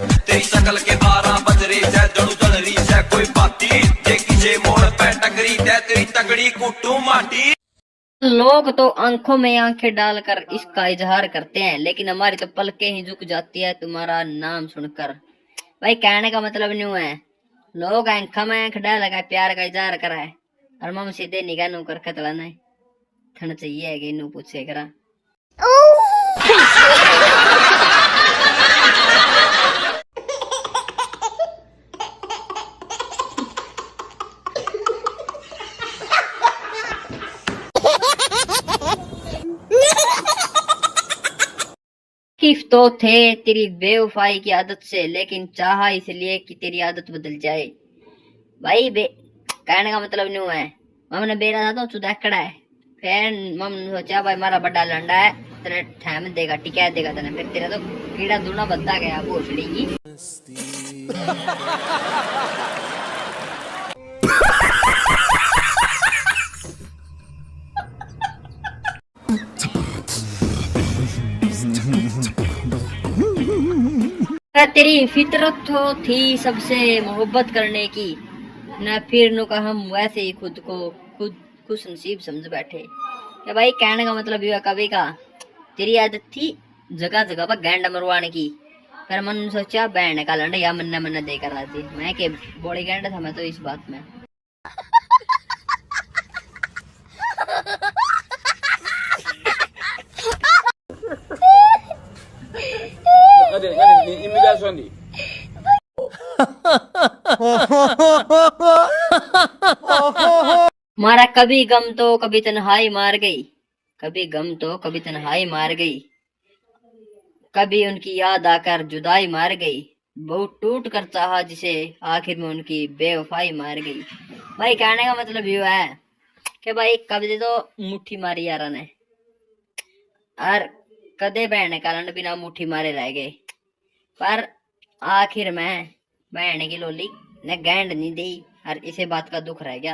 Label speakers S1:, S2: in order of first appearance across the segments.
S1: तेरी शकल के 12 बज रही है, जड़ू जल रही है कोई बाती, जे किसे मोड़ पे टकरी है तेरी तगड़ी कुटू माटी।
S2: लोग तो आंखों में आंखें डालकर इसका इजहार करते हैं, लेकिन हमारी तो पलकें ही झुक जाती है तुम्हारा नाम सुनकर। भाई कहने का मतलब न्यू है, लोग आंखों में आंख डाल कर प्यार का इजहार करा है और मम सीधे निगाह नू कर खतलाना है थन चाहिए है कि नू पूछे करा। किफ तो थे तेरी बेवफाई की आदत से, लेकिन चाहा इसलिए कि तेरी आदत बदल जाए। भाई कहने का मतलब न्यू है, मम ने बेरा था तो चुदाकड़ा है, फिर मम ने सोचा भाई मारा बड़ा लंडा है तेरे ठहम देगा टिका देगा तेने, फिर तेरा तो कीड़ा दूना बदता गया भोसड़ी की। तेरी फितरत तो थी सबसे मोहब्बत करने की, न फिर नु का हम वैसे ही खुद को खुद खुश नसीब समझ बैठे। कि भाई कहने का मतलब ये कवि का, तेरी आदत थी जगह जगह पर गैंड मरवाने की, फिर मन सोचा बैंड का लंडा या मन्ना मन्ना देकर आती मैं के बड़ी गैंड था मैं तो इस बात में। मारा कभी गम तो कभी तन्हाई मार गई, कभी गम तो कभी तन्हाई मार गई, कभी उनकी याद आकर जुदाई मार गई, बहुत टूट कर चाहा जिसे आखिर में उनकी बेवफाई मार गई। भाई कहने का मतलब ये है कि भाई कभी तो मुट्ठी मारी यार ने और कदे बहने कारण बिना मुट्ठी मारे रह गए, पर आखिर में बहन की लोली ने गैंड नहीं दी और इसे बात का दुख रह गया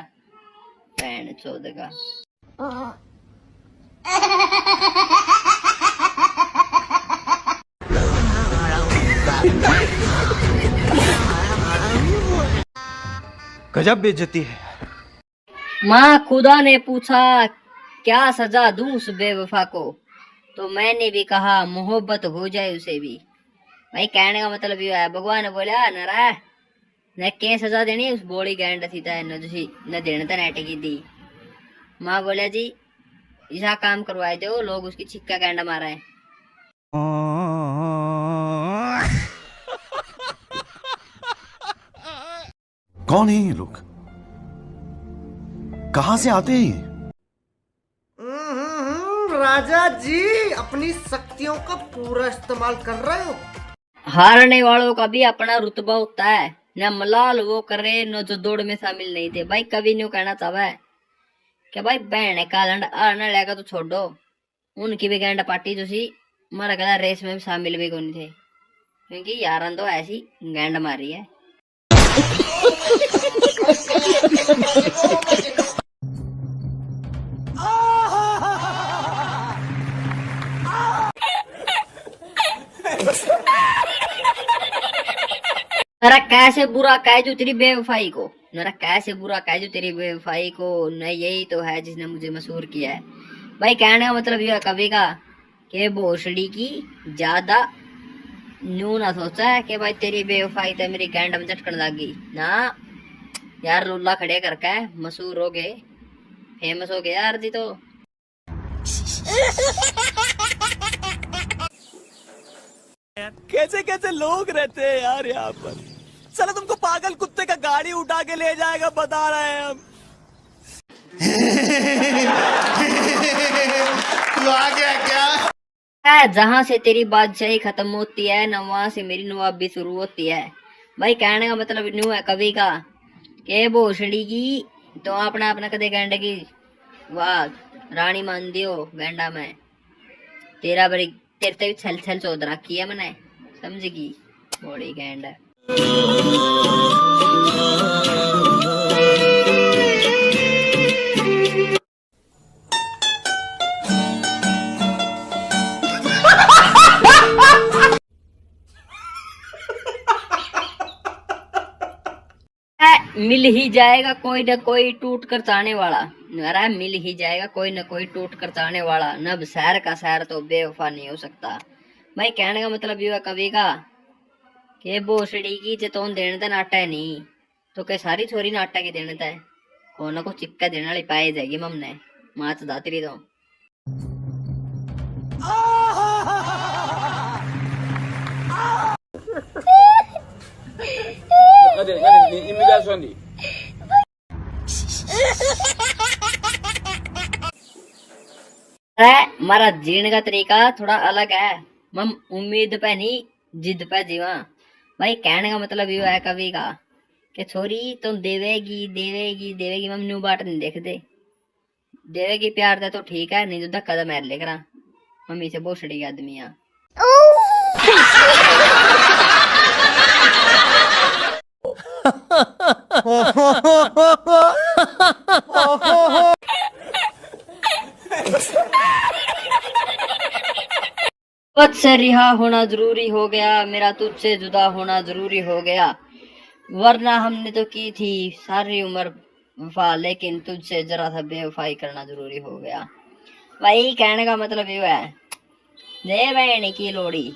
S2: बहन चोद का।
S3: गजब बेइज्जती है।
S2: माँ खुदा ने पूछा क्या सजा दूं उस बेवफा को, तो मैंने भी कहा मोहब्बत हो जाए उसे भी। भाई कहने का मतलब ये है, भगवान ने बोला नारा न के सजा देनी उस बोली गैंड थी न तुसी न देने त नेट की दी। माँ बोला जी ऐसा काम करवाए दो, लोग उसकी छिक्का गैंडा मारा है।
S3: कौन है ये लोग, कहां से आते हैं ये?
S4: राजा जी अपनी शक्तियों का पूरा इस्तेमाल कर रहे हो।
S2: हारने वालों का भी अपना रुतबा होता है, न मलाल वो करे न जो दौड़ में शामिल नहीं थे। भाई कभी न्यू कहना चाहता है कि भाई बहने का लंड आना लेगा तो छोड़ो, उनकी भी गैंड पार्टी जो सी मारा गला रेस में भी शामिल भी कौन थे, क्योंकि यारन तो ऐसी गैंड मारी है। नरा कैसे बुरा कह जो तेरी बेवफाई को, नरा कैसे बुरा कह जो तेरी बेवफाई को, न यही तो है जिसने मुझे मशहूर किया है। भाई कहने का मतलब यह कवि का कि भोसड़ी की ज्यादा न्यू ना सोचा है कि भाई तेरी बेवफाई तो मेरी गैंड में झटकन लगी ना यार, लुल्ला खड़े करके मशहूर हो गए फेमस हो गए यार जी। तो
S5: कैसे कैसे लोग रहते हैं यार यहाँ पर, चलो तुमको पागल कुत्ते का गाड़ी उठा के ले जाएगा बता रहे हैं हम।
S3: तू आ गया क्या?
S2: जहां से तेरी बादशाही खत्म होती है न वहां से मेरी नवाबी शुरू होती है। भाई कहने का मतलब न्यू है कवि का कि भोसड़ी की तो अपना अपना कदे गैंड की वाह रानी मान दियो गैंडा में, तेरा बड़ी तेरे भी छल छल चौध रखी है मैंने समझगी बड़ी गैंड। मिल ही जाएगा कोई न कोई टूट कर चाहने वाला। अरे मिल ही जाएगा कोई न कोई टूट कर चाहने वाला, नब शहर का शहर तो बेवफा नहीं हो सकता। भाई कहने का मतलब ये है कवि का कि बोसड़ी की चेतौन देने ता नाटा है नहीं तो कई सारी छोरी नाटा की देने ता को ना को चिक्का देने वाली पाई जाएगी ममने माच दाती रही तो। हमारा जीने का तरीका थोड़ा अलग है, हम उम्मीद पे नहीं जिद पे जीवा। भाई कहने का मतलब ये है कवि का कि छोरी तुम देवेगी देवेगी देवेगी, मम न्यू बाट नहीं देखते। देवेगी प्यार दे तो ठीक है, नहीं तो धक्का तो मैर लेकर मम्मी से बोसड़ी आदमी आ। खुद से रिहा होना जरूरी हो गया, मेरा तुझसे जुदा होना जरूरी हो गया, वरना हमने तो की थी सारी उम्र वफा, लेकिन तुझसे जरा सा बेवफाई करना जरूरी हो गया। भाई कहने का मतलब ये है दे बहन की लोड़ी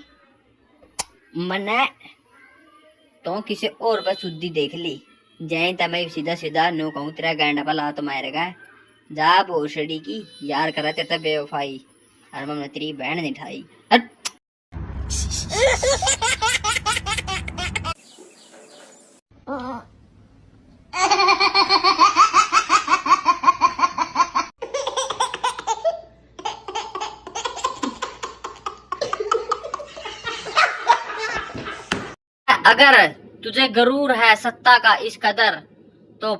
S2: मने तो किसी और पर शुद्धि देख ली जय तो मैं सीधा सीधा नो कहूँ तेरा गांडा पर ला तो मारेगा जा भोसड़ी की यार करा तेरे बेवफाई और मम्मी तेरी बहन नहीं ठाई। अगर तुझे गरूर है सत्ता का इस कदर तो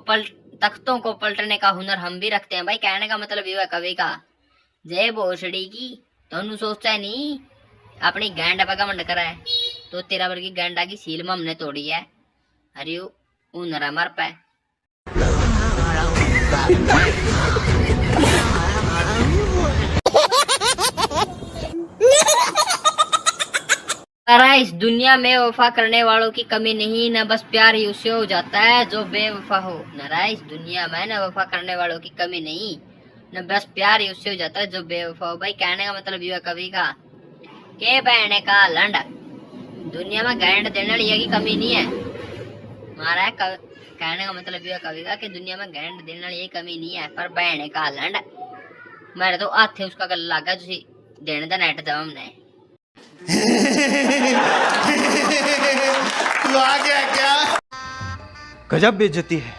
S2: तख्तों को पलटने का हुनर हम भी रखते हैं। भाई कहने का मतलब ये है कवि का जय भोसड़ी की तो सोचता है नहीं अपनी गैंड पर घमंड करा है तो तेरा वर्गी गैंडा की सील में हमने तोड़ी है। अरे नरा मर पाए इस दुनिया में वफा करने वालों की कमी नहीं, न बस प्यार ही उससे हो जाता है जो बेवफा हो। नारा इस दुनिया में न वफा करने वालों की कमी नहीं, न बस प्यार ही उससे हो जाता है जो बेवफा हो। भाई कहने का मतलब ये कवि का के बहने का लंड दुनिया में गांड देने वाली की कमी नहीं है। हमारा कहने का मतलब ये कवि का कि दुनिया में गांड देने वाली कमी नहीं है, पर बहने का लंड मेरे तो हाथ उसका गला लगा तुझे देने का नेट दवा हमने।
S3: तू आ गया क्या?
S6: गजब बेइज्जती है।